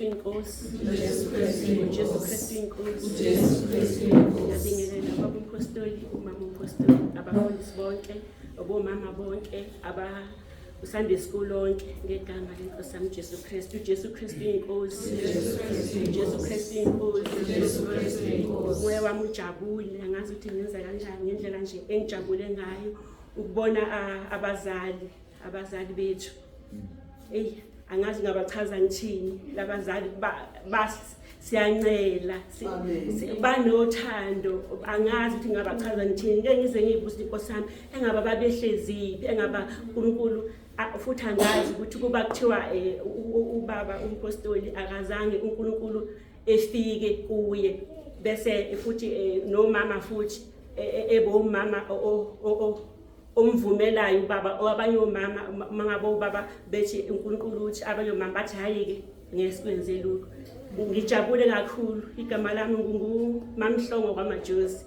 Inkosi Jesu Kristu Kristu inkosi Jesu Kristu inkosi. ngiyabingelela baba umpostoli, umama umpostoli, abafundisi bonke, obomama bonke, Sunday school lonke ngegama lenkosi yami Jesu Kristu. Jesu Kristu inkosi. Jesu Kristu inkosi. Jesu Kristu inkosi. Moya wami ujabule, angazi ukuthi ngenza kanjani ngendlela nje engijabule ngayo ukubona abazali bethu. Angazi ngabachaza ngithini labazali siyancela banothando, angazi ukuthi ngabachaza ngithini. Ngeke ngize ngiyibuze inkosi yami engaba babehleziphi, engaba uNkulunkulu futhi angazi ukuthi kuba kuthiwa ubaba umpostoli akazange uNkulunkulu efike kuye bese futhi nomama futhi ebomama omvumelayo ubaba abanye omama mangabo ubaba bethi uNkulunkulu uthi abanye omama bathi hayi ke ngesikwenze lokho. Ngijabule kakhulu. Igama lami nguMamhlongo kwaMajosi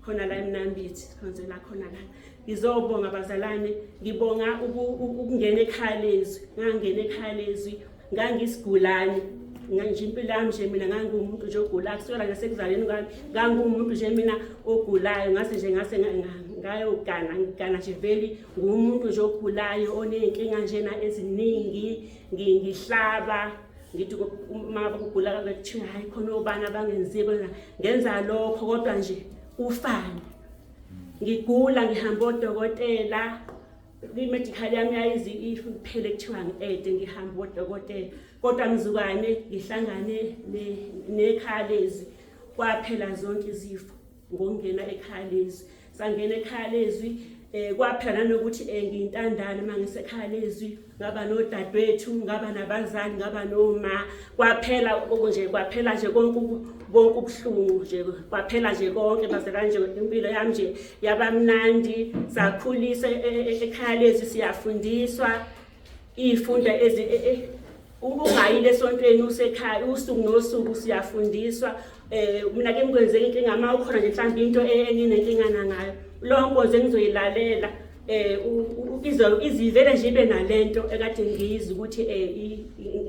khona la eMnambithi khonzela khona la. Ngizobonga abazalwane, ngibonga ukungena ekhaya lezwi. Ngangena ekhaya lezwi ngangisigulane, nje impilo yami nje mina ngangumuntu nje ogulayo kusukela ngasekuzaleni kwami, ngangumuntu nje mina ogulayo, ngase ngayogana nje vele ngumuntu nje ogulayo onenkinga njena eziningi, ngihlaba ngithi uma ukugula kuthiwa hayi khona obani abangenziko ngenza lokho kodwa nje ufana. Ngigula ngihamba odokotela, i-medical yami yayizi iphele kuthiwa ngi-8 ngihamba odokotela, kodwa mzukwane ngihlangane nekhaya lezwi kwaphela zonke izifo ngokungena ekhaya lezwi. Sangena ekhaya lezwi kwaphela nanokuthi ngiyintandane mangisekhaya lezwi, ngaba nodadewethu, ngaba nabazali, ngaba noma, kwaphela nje konke ubuhlungu nje, kwaphela nje konke bazalwane nje. Impilo yami nje yaba mnandi, sakhulisa ekhaya lezwi, siyafundiswa izifundo ungayile esontweni usekhaya usuku nosuku siyafundiswa. Mina ke ngikwenze inkinga ama ukhona nje mhlawumbe into enginenkinga ngayo, lonke nje ngizoyilalela izivele nje ibe nalento ekade ngiyizwa ukuthi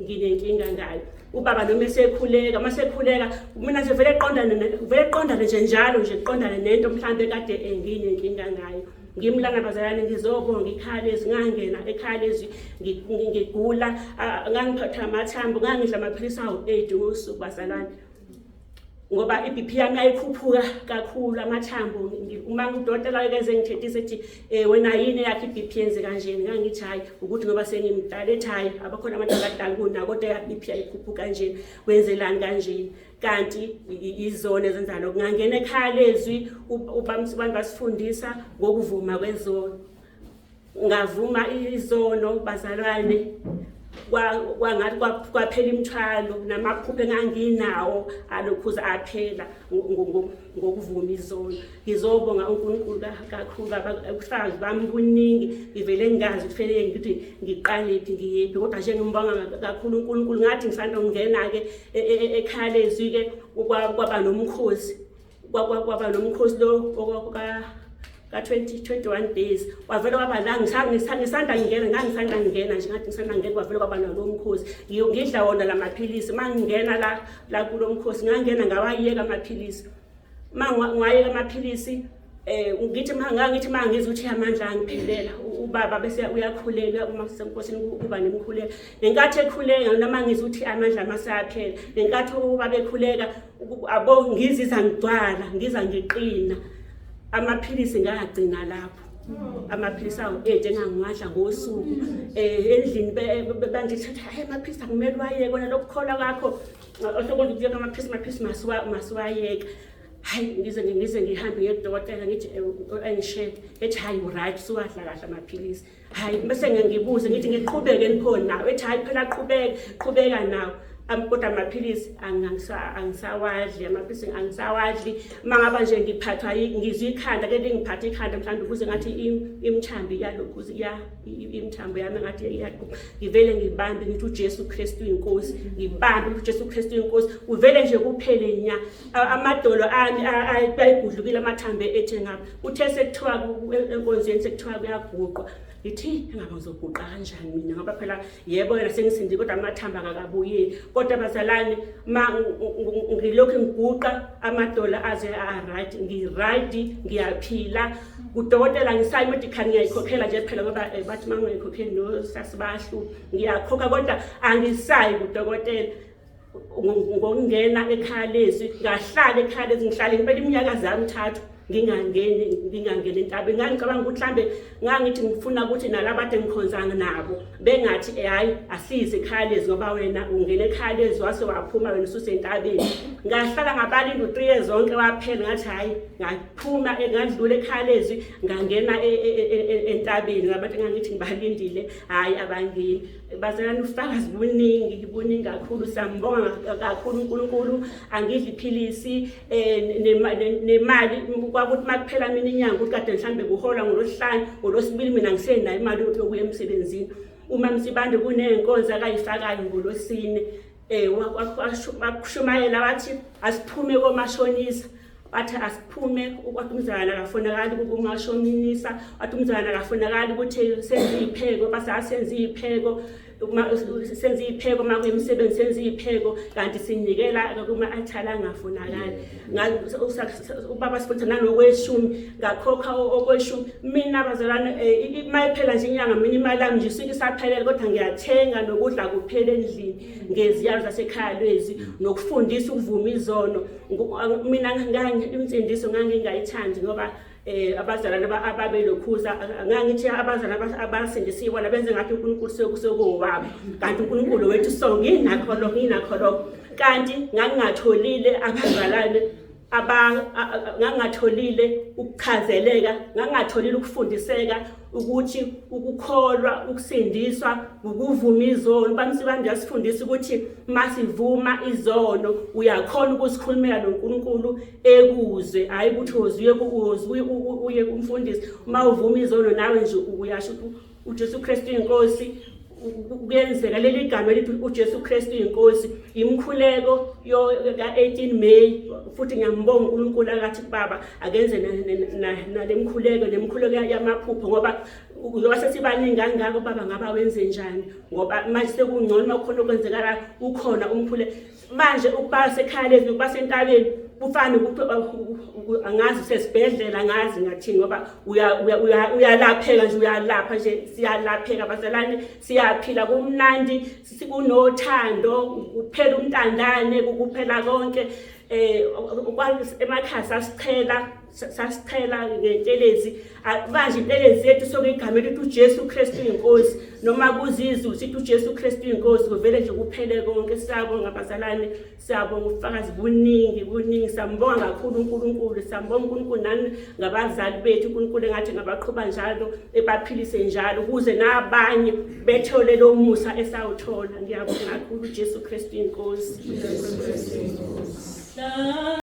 nginenkinga ngayo. Ubaba noma esekhuleka, masekhuleka mina nje vele eqondane nje njalo nje eqondane nento mhlawumbe kade nginenkinga ngayo. Ngimlana bazalwane, ngizobonga ikhaya lezwi. Ngangena ekhaya lezwi ngigula, ngangiphatha amathambo, ngangidla amaphilisi awu-8 ngosuku bazalwane, ngoba iBP yami ayikhuphuka kakhulu amathambo. Uma udokotela ekeze ngithethise ethi wena yini yakhe iBP yenze kanjeni, ngangithi hayi ukuthi ngoba sengimdala, ethi hayi abakhona abantu abadala kuna kodwa iBP ayikhuphuka kanjeni, wenzelani kanjeni. Kanti izona ezenza lokho. Ngangena ekhaya lezwi, ubani basifundisa ngokuvuma kwezono, ngavuma izono bazalwane, kwangathi kwaphela imithwalo namaphupho enganginawo alokhuza aphela ngokuvuma izono. Ngizobonga uNkulunkulu kakhulu, ubufakazi bami buningi, ngivele ngingazi kufanele ngithi ngiqalephi ngiyephi, kodwa nje ngimbonga kakhulu uNkulunkulu. Ngathi ngisanda ukungena ke ekhaya lezwi ke kwaba nomkhosi lo ka-21 days, wavele kwaba la ngisanda ngingena nje ngathi ngisanda ngingena, kwavele kwaba nalo mkhosi. Ngidla wona la maphilisi, mangingena la kulo mkhosi ngangena ngawayeka amaphilisi. Ngwayeka amaphilisi ngithi mangizwe ukuthi amandla angiphelela, ubaba bese uyakhulela uma senkosini kuba nemkhuleko. Ngenkathi ekhuleka noma ngizwe ukuthi amandla masayaphela, ngenkathi ubaba ekhuleka abo ngiziza ngigcwala, ngiza ngiqina. Amaphilisi ngagcina lapho, amaphilisi awu-8 engangiwadla ngosuku. Endlini bangithatha hayi amaphilisi akumele wayeke, wena lokukholwa kwakho osokwenza ukuyeka amaphilisi masiwayeka. Hayi ngize ngihambe ngedokotela ngithi engisheke, ethi hayi right suwadla kahle amaphilisi. Hayi bese ngibuze ngithi ngiqhubeke nikhona nawo, ethi hayi phela qhubeka nawo. Kodwa amaphilisi angisawadli, amaphilisi angisawadli. Mangaba nje ngiphathwa ngizwe ikhanda, ke ngiphatha ikhanda mhlawumbe kuze ngathi imthambo yalokhu imthambo yami ngathi iyaqhuba, ngivele ngibambe ngithi uJesu Kristu inkosi, ngibambe uJesu Kristu inkosi, uvele nje kuphele nya. Amadolo ami ayigudlukile amathambo ethe ngapha. Uthe sekuthiwa enkonzweni sekuthiwa kuyaguqwa, ngithi engabe ngizoguqa kanjani mina ngoba phela yebo yena sengisindile kodwa amathamba akakabuyeli. Kodwa bazalwane ngilokhu ngiguqa amadola aze right, ngi-right, ngiyaphila. Kudokotela ngisayi medical ngiyayikhokhela nje phela ngoba bathi uma ngingayikhokheli nosasi bayahlupha. Ngiyakhokha kodwa angisayi kudokotela. Ngokungena ekhaya lezwi ngahlala ekhaya lezwi ngihlala impela iminyaka zami 3 ngingangeni entabeni. Ngicabanga ukuthi mhlambe ngangithi ngifuna ukuthi nalabade ngikhonzana nabo bengathi hayi asize ekhaya lezwi ngoba wena ungena ekhaya lezwi wase waphuma wena ususentabeni. Ngahlala ngabalinda 3 years zonke waphela ngathi hayi ngaphuma ngadlula ekhaya lezwi ngangena entabeni ngabantu ngangithi ngibalindile hayi abangeni. Bazalwane ufakazi buningi kakhulu. Sambonga kakhulu uNkulunkulu angidli iphilisi nemali kwakuthi makuphela mina inyanga ukuthi kade mhlambe kuhola ngoLwesihlanu ngoLwesibili mina ngisenayo imali yokuya emsebenzini. Uma Msibande kunenkonzo akayifakayo ngoLwesine wakushumayela wathi asiphume komashonisa. Bathi asiphume kwathi umzalwane akafonakali kumashonisa. Wathi umzalwane akafonakali ukuthi senze ipheko basasenza ipheko. Senze ipheko makuyemsebenzi senze ipheko kanti sinikela kuma athala angafonakali. Ubaba sifundisa nanokweshumi ngakhokha okweshumi. Mina bazalwane imali phela nje inyanga mina imali yami nje isike isaphelele kodwa ngiyathenga nokudla kuphela endlini ngeziyalo zasekhaya lezi nokufundisa ukuvuma izono. Mina imtsindiso ngangingayithandi ngoba abazalwane ababelokhuza ngangithi abazalwane abasindisiwe benze ngathi uNkulunkulu sekowabo kanti uNkulunkulu wethu so nginakho lokho kanti ngangingatholile abazalwane ngangatholile ukuchazeleka, ngangatholile ukufundiseka ukuthi ukukholwa, ukusindiswa, ukuvuma izono. Bamsibande yasifundisa ukuthi masivuma izono uyakhona ukusikhulumela noNkulunkulu ekuzwe, hayi ukuthi uye kumfundisi. Uma uvuma izono nawe nje uyasho uJesu Kristu inkosi. Kuyenzeka leli gama elithi uJesu Kristu inkosi imkhuleko ka-18 May futhi ngiyambonga uNkulunkulu akathi baba akenze nalemkhuleko nemkhuleko yamaphupho ngoba ngoba sesibaningi kangako baba ngaba wenze njani ngoba manje sekungcono makukhona okwenzekala ukhona umkhuleko. Manje ukuba sekhaya lezi ukuba sentabeni kufana ukuthi angazi sesibhedlela angazi ngathi ngoba uyalapheka nje uyalapha nje siyalapheka bazalwane siyaphila kumnandi sikunothando kuphela umntandane kuphela konke emakhaya sasichela ngentelezi manje intelezi yethu sokuyigama elithi uJesu Kristu inkosi noma kuzizwe sithi uJesu Kristu inkosi kuvele nje kuphele konke. Siyabonga bazalwane, siyabonga ufakazi buningi. Sambonga kakhulu uNkulunkulu, sambonga uNkulunkulu nani ngabazali bethu uNkulunkulu engathi ngabaqhubha njalo ebaphilise njalo ukuze nabanye bethole lo musa esawuthola. Ngiyabonga kakhulu uJesu Kristu inkosi.